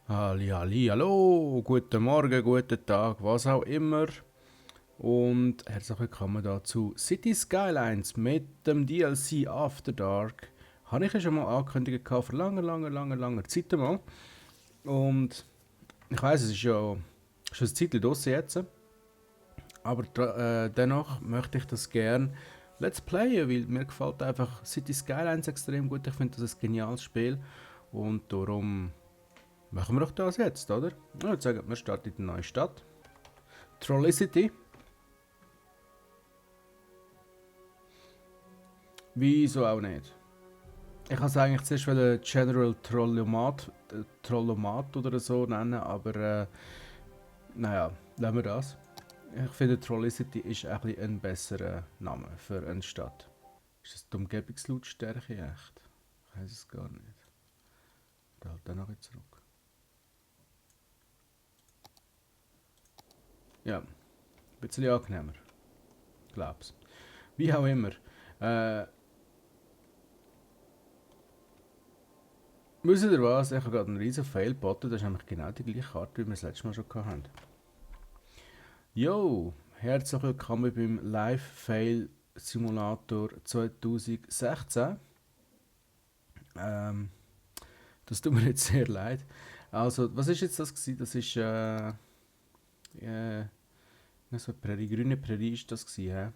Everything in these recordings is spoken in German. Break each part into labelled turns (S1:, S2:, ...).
S1: Hallo, guten Morgen, guten Tag, was auch immer. Und herzlich willkommen da zu City Skylines mit dem DLC After Dark. Habe ich ja schon mal angekündigt vor langer Zeit mal. Und ich weiß, es ist ja schon ein Zeitchen draussen jetzt. Aber dennoch möchte ich das gerne Let's Playen, weil mir gefällt einfach City Skylines extrem gut. Ich finde das ein geniales Spiel. Und darum machen wir doch das jetzt, oder? Ich würde sagen, wir starten in eine neue Stadt. Trollicity. Wieso auch nicht? Ich kann es eigentlich zuerst General Trollomat oder so nennen, aber naja, lassen wir das. Ich finde Trollicity ist ein besserer Name für eine Stadt. Ist das die Umgebungslautstärke echt? Ich weiß es gar nicht. Da halt dann noch zurück. Ja, ein bisschen angenehmer. Glaub's. Wie auch immer. Äh, Wisst ihr was? Ich habe gerade einen riesen Fail geboten. Das ist nämlich genau die gleiche Karte, wie wir das letzte Mal schon hatten. Yo, herzlich willkommen beim Live Fail Simulator 2016. Ähm, Das tut mir jetzt sehr leid. Also, was ist jetzt das gewesen? Das ist, so Prärie, grüne Prärie ist das gewesen, hä?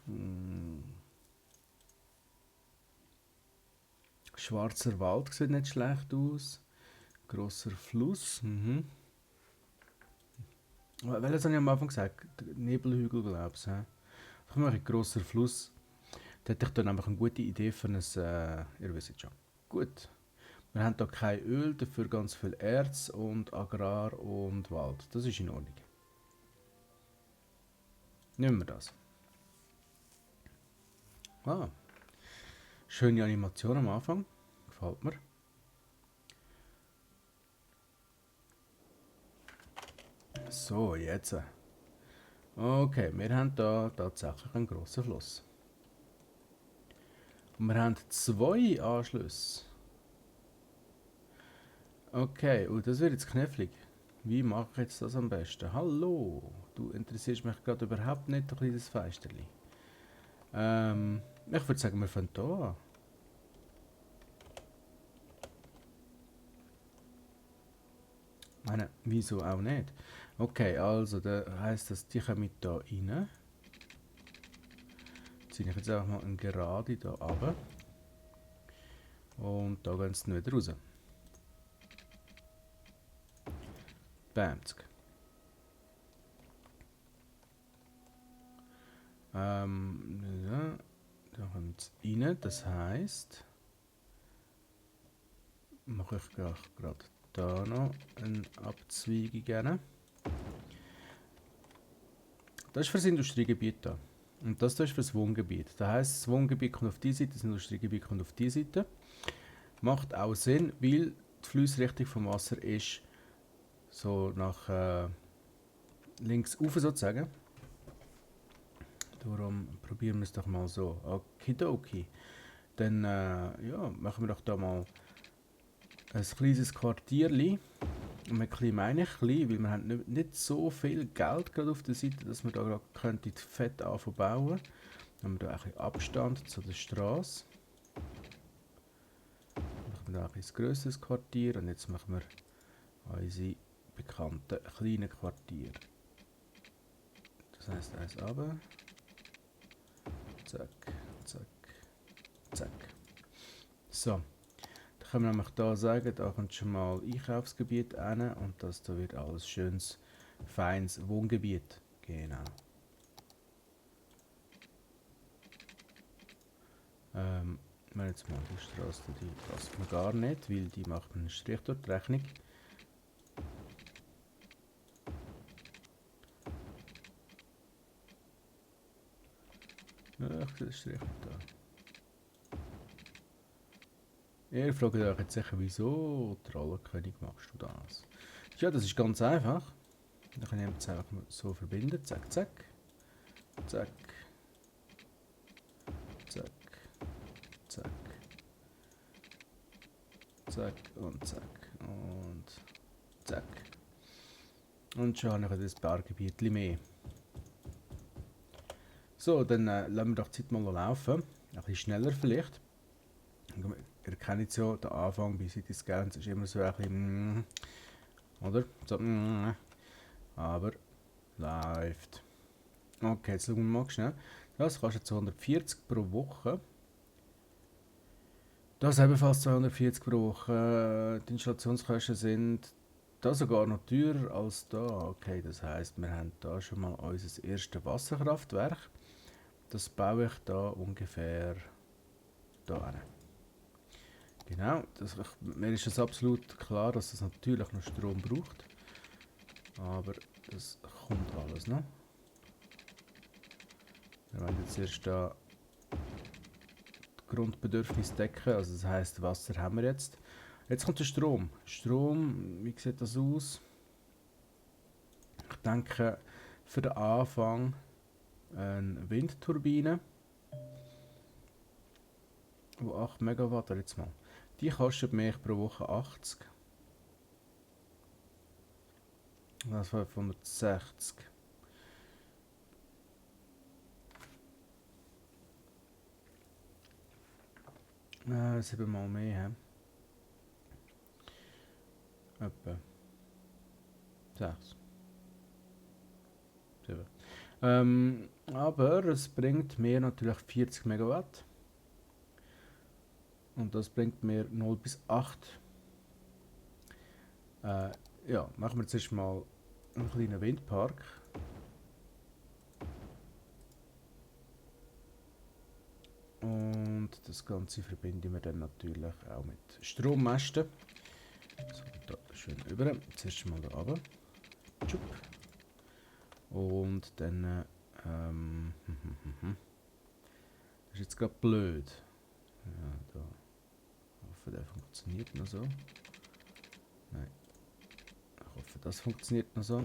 S1: Hm. Schwarzer Wald sieht nicht schlecht aus. Grosser Fluss, mhm. Welches habe ich am Anfang gesagt? Nebelhügel, glaube ich, hä? Ich mache ein grosser Fluss. Da hätte ich dann einfach eine gute Idee für ein, ihr wisst schon. Gut. Wir haben hier kein Öl, dafür ganz viel Erz und Agrar und Wald. Das ist in Ordnung. Nehmen wir das. Ah, schöne Animation am Anfang. Gefällt mir. So, jetzt. Okay, wir haben hier tatsächlich einen grossen Fluss. Und wir haben zwei Anschlüsse. Okay, und das wird jetzt knifflig. Wie mache ich jetzt das am besten? Hallo, du interessierst mich gerade überhaupt nicht, du kleines Feisterli. Ich würde sagen, wir fangen hier an. Meine, wieso auch nicht? Okay, also, da heisst das, die kommen hier rein. Ziehe ich jetzt einfach mal eine Gerade hier runter. Und da gehen sie dann wieder raus. Bamsk. Ja, da kommt es rein, das heisst, mache ich gerade da noch eine Abzweigung. Das ist für das Industriegebiet da. Und das ist für das Wohngebiet. Das heisst, das Wohngebiet kommt auf diese Seite, das Industriegebiet kommt auf diese Seite. Macht auch Sinn, weil die Flussrichtung vom Wasser ist so nach links rauf sozusagen. Darum probieren wir es doch mal so. Okidoki. Dann ja, machen wir doch da mal ein kleines Quartierli. Und mit klein meine ich klein, weil wir haben nicht so viel Geld gerade auf der Seite, dass wir da gerade könnte fett anfangen bauen. Dann haben wir da ein bisschen Abstand zu der Straße. Dann machen wir da ein bisschen grösseres Quartier und jetzt machen wir unsere bekannten kleinen Quartiere. Das heisst, eins runter. Zack, zack, zack. So. Da können wir nämlich da sagen, da kommt schon mal Einkaufsgebiet hin und das da wird alles schönes, feines Wohngebiet. Genau. Wir jetzt mal die Straße, die passt mir gar nicht, weil die macht einen Strich durch die Rechnung. Ach, das ist Strich da. Ihr fragt euch jetzt sicher, wieso Trollenkönig machst du das? Ja, das ist ganz einfach. Da kann ich jetzt einfach so verbinden. Zack, zack. Zack. Zack. Zack. zack und zack und zack. Und schon habe ich das Baugebiet mehr. So, dann lassen wir doch die Zeit mal laufen. Ein bisschen schneller vielleicht. Ihr kennt jetzt ja den Anfang bei Cities Skylines ist immer so ein bisschen, oder? So, aber läuft. Okay, jetzt schauen wir mal schnell. Das kostet 240 pro Woche. Das ebenfalls 240 pro Woche. Die Installationskosten sind da sogar noch teurer als da. Okay, das heisst, wir haben da schon mal unser erstes Wasserkraftwerk. Das baue ich da ungefähr da hin. Genau, mir ist es absolut klar, dass es natürlich noch Strom braucht. Aber das kommt alles noch. Wir wollen jetzt erst da Grundbedürfnis decken, also das heisst, Wasser haben wir jetzt. Jetzt kommt der Strom. Strom, wie sieht das aus? Ich denke, für den Anfang eine Windturbine, wo 8 Megawatt, jetzt mal. Die kostet mich pro Woche 80. Das 560. 7 mal mehr. Etwa 6. 7. Aber es bringt mir natürlich 40 Megawatt. Und das bringt mir 0 bis 8. Ja, machen wir zuerst mal einen kleinen Windpark. Und das Ganze verbinden wir dann natürlich auch mit Strommasten. So, da schön über. Zuerst mal da runter. Und dann. Das ist jetzt gerade blöd. Ja, da. Ich hoffe, der funktioniert noch so. Nein. Ich hoffe, das funktioniert noch so.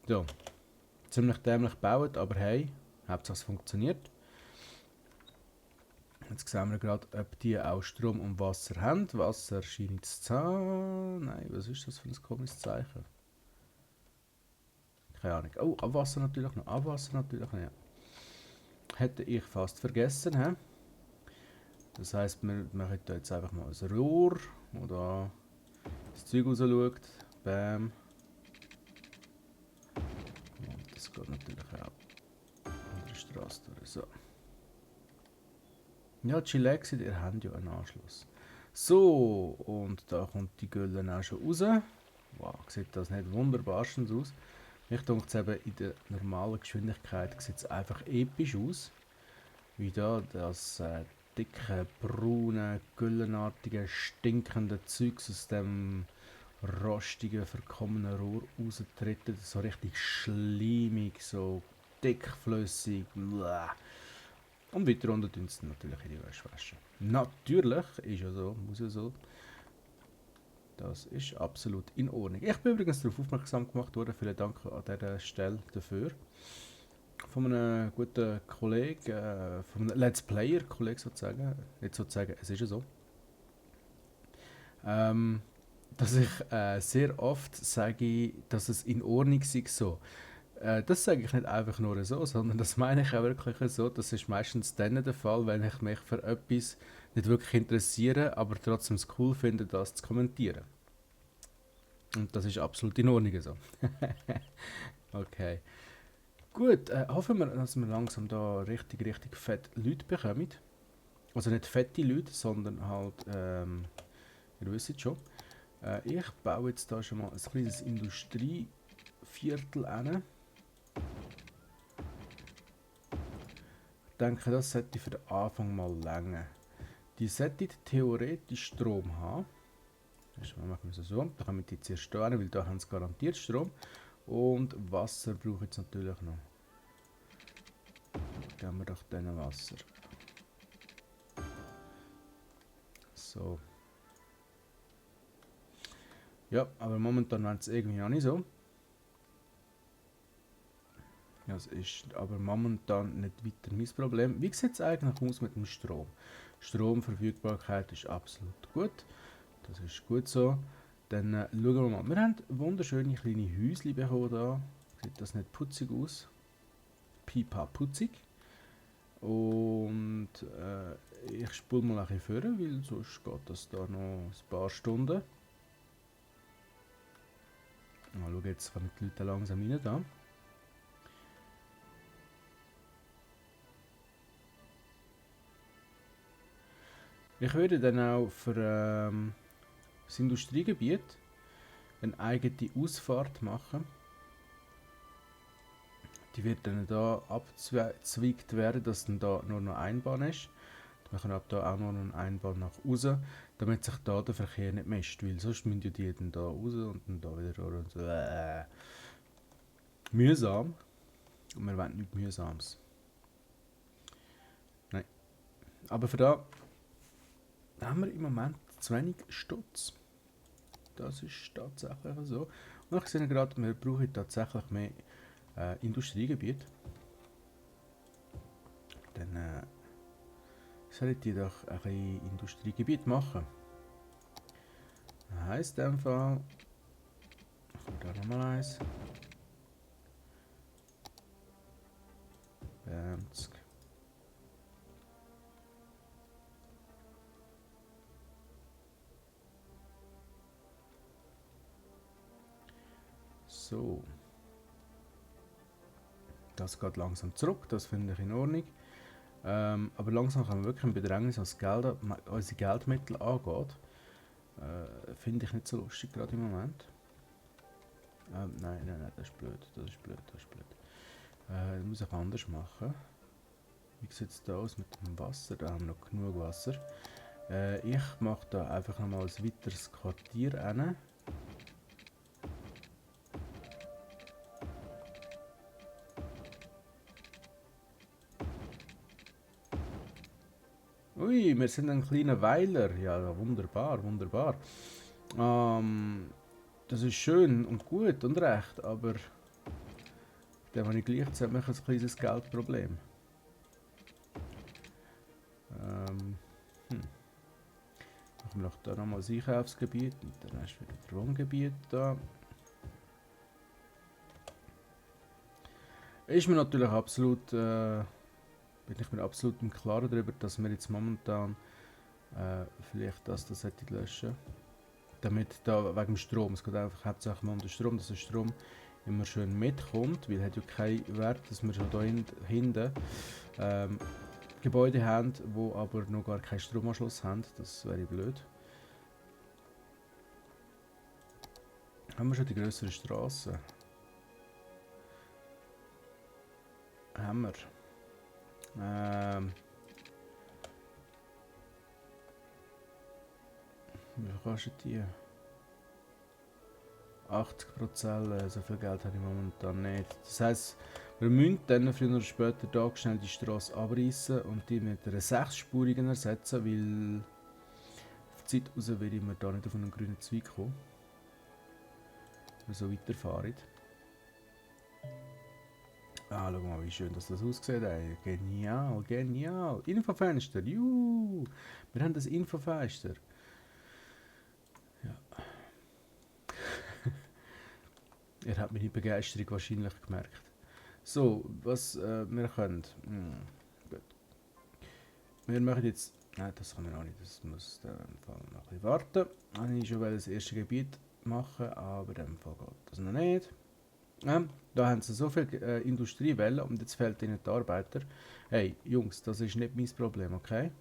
S1: So. Ziemlich dämlich gebaut, aber hey, Hauptsache es funktioniert. Jetzt sehen wir gerade, ob die auch Strom und Wasser haben. Wasser scheint zu haben. Nein, was ist das für ein komisches Zeichen? Keine Ahnung. Oh, Abwasser natürlich noch. Abwasser natürlich noch, ja. Hätte ich fast vergessen. He? Das heisst, wir machen hier jetzt einfach mal ein Rohr, wo da das Zeug raus schaut. Bam. Und das geht natürlich auch an der Straße durch. So. Ja, Chillaxit, ihr habt ja einen Anschluss. So, und da kommt die Gülle auch schon raus. Wow, sieht das nicht wunderbarstens aus. Mich denke es eben in der normalen Geschwindigkeit sieht es einfach episch aus. Wie da das dicke, braune, güllenartige, stinkende Zeugs aus dem rostigen, verkommenen Rohr raustritt. So richtig schleimig, so dickflüssig. Bläh. Und weiter runter tun sie natürlich in die Wäsche waschen. Natürlich, ist ja so, muss ja so. Das ist absolut in Ordnung. Ich bin übrigens darauf aufmerksam gemacht worden, vielen Dank an dieser Stelle dafür. Von einem guten Kollegen, von einem Let's Player-Kollegen sozusagen, nicht sozusagen, es ist ja so, dass ich sehr oft sage, dass es in Ordnung sei so. Das sage ich nicht einfach nur so, sondern das meine ich auch wirklich so. Das ist meistens dann der Fall, wenn ich mich für etwas nicht wirklich interessiere, aber trotzdem es cool finde, das zu kommentieren. Und das ist absolut in Ordnung so. Okay. Gut, hoffen wir, dass wir langsam da richtig fett Leute bekommen. Also nicht fette Leute, sondern halt, ihr wisst schon. Ich baue jetzt da schon mal ein kleines Industrieviertel an. Ich denke, das sollte für den Anfang mal länger. Die sollten theoretisch Strom haben. Erstmal machen wir es so. Da kommen die zuerst hier hin, weil da haben sie garantiert Strom. Und Wasser brauche ich jetzt natürlich noch. Geben wir doch denen Wasser. So. Ja, aber momentan wird es irgendwie noch nicht so. Das ist aber momentan nicht weiter mein Problem. Wie sieht es eigentlich aus mit dem Strom? Stromverfügbarkeit ist absolut gut. Das ist gut so. Dann schauen wir mal. Wir haben wunderschöne kleine Häuschen bekommen da. Sieht das nicht putzig aus? Pipa putzig. Und ich spule mal ein bisschen vor, weil sonst geht das da noch ein paar Stunden. Mal schauen, jetzt kommen die Leute langsam rein da. Ich würde dann auch für das Industriegebiet eine eigene Ausfahrt machen. Die wird dann da abzweigt werden, dass dann da nur noch Einbahn ist. Wir können ab da auch noch eine Einbahn nach außen, damit sich da der Verkehr nicht mischt, weil sonst müssen die dann da raus und dann da wieder raus und so. Mühsam. Und wir wollen nichts Mühsames. Nein. Aber für da haben wir im Moment zu wenig Stutz. Das ist tatsächlich so. Und ich sehe gerade, wir brauchen tatsächlich mehr Industriegebiet. Dann sollte ich doch ein bisschen Industriegebiet machen. Das heisst in dem Fall, ich komme da nochmal eins. 50. So. Das geht langsam zurück, das finde ich in Ordnung. Aber langsam kommen wir wirklich in Bedrängnis, was unsere Geldmittel angeht. Finde ich nicht so lustig gerade im Moment. Nein, das ist blöd, das ist blöd. Das muss ich anders machen. Wie sieht es da aus mit dem Wasser? Da haben wir noch genug Wasser. Ich mache da einfach nochmal ein weiteres Quartier rein. Ui, wir sind ein kleiner Weiler. Ja, wunderbar, wunderbar. Das ist schön und gut und recht, aber dann habe ich gleichzeitig ein kleines Geldproblem. Machen wir doch da nochmal das Einkaufsgebiet und dann hast du wieder das Wohngebiet da. Ist mir natürlich absolut, bin ich mir absolut im Klaren darüber, dass wir jetzt momentan vielleicht das hätte löschen. Damit da wegen dem Strom, es geht einfach hauptsächlich mal um den Strom, dass der Strom immer schön mitkommt, weil es hat ja keinen Wert, dass wir schon da hinten Gebäude haben, die aber noch gar keinen Stromanschluss haben. Das wäre blöd. Haben wir schon die größere Straße? Haben wir. Wie viel kostet die? 80%, so viel Geld habe ich momentan nicht. Das heisst, wir müssen dann früher oder später da schnell die Straße abreißen und die mit einer 6-spurigen ersetzen, weil auf die Zeit raus werde ich mir da nicht auf einen grünen Zweig kommen. Wenn wir so weiterfahren. Ah, schau mal, wie schön das aussieht. Ey. Genial, genial. Infofenster, juhu! Wir haben das Infofenster. Ja. Er hat meine Begeisterung wahrscheinlich gemerkt. So, was wir können. Gut. Wir machen jetzt. Nein, das können wir noch nicht. Das muss dann noch ein bisschen warten. Ich schon das erste Gebiet machen, aber in dem Fall geht das noch nicht. Da haben sie so viel Industriewellen und jetzt fehlt ihnen die Arbeiter. Hey, Jungs, das ist nicht mein Problem, okay?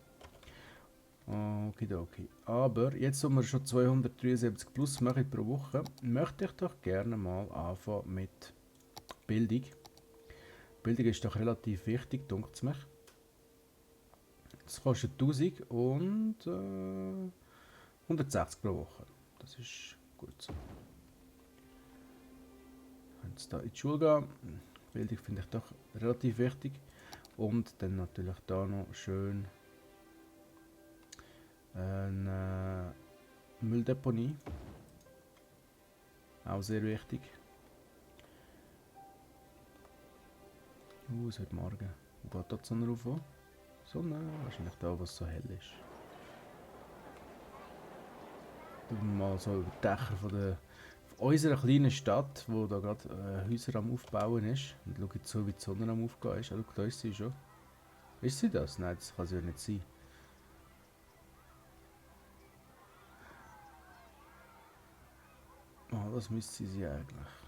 S1: Okay. Aber jetzt, wo wir schon 273 plus machen pro Woche, möchte ich doch gerne mal anfangen mit Bildung. Bildung ist doch relativ wichtig, denkt es mich. Das kostet 1000 und 160 pro Woche. Das ist gut so. Wenn jetzt da in die Schule gehen, Bildung finde ich doch relativ wichtig. Und dann natürlich da noch schön eine Mülldeponie. Auch sehr wichtig. Es wird morgen. Wo geht dort die Sonne rauf? Sonne, wahrscheinlich da, wo es so hell ist. Schauen wir mal so über die Dächer von unserer kleinen Stadt, wo da gerade Häuser am Aufbauen ist. Und schau jetzt so, wie die Sonne am Aufgehen ist. Schau, da ist sie schon. Ist sie das? Nein, das kann sie ja nicht sein. Ah, das müsste sie eigentlich.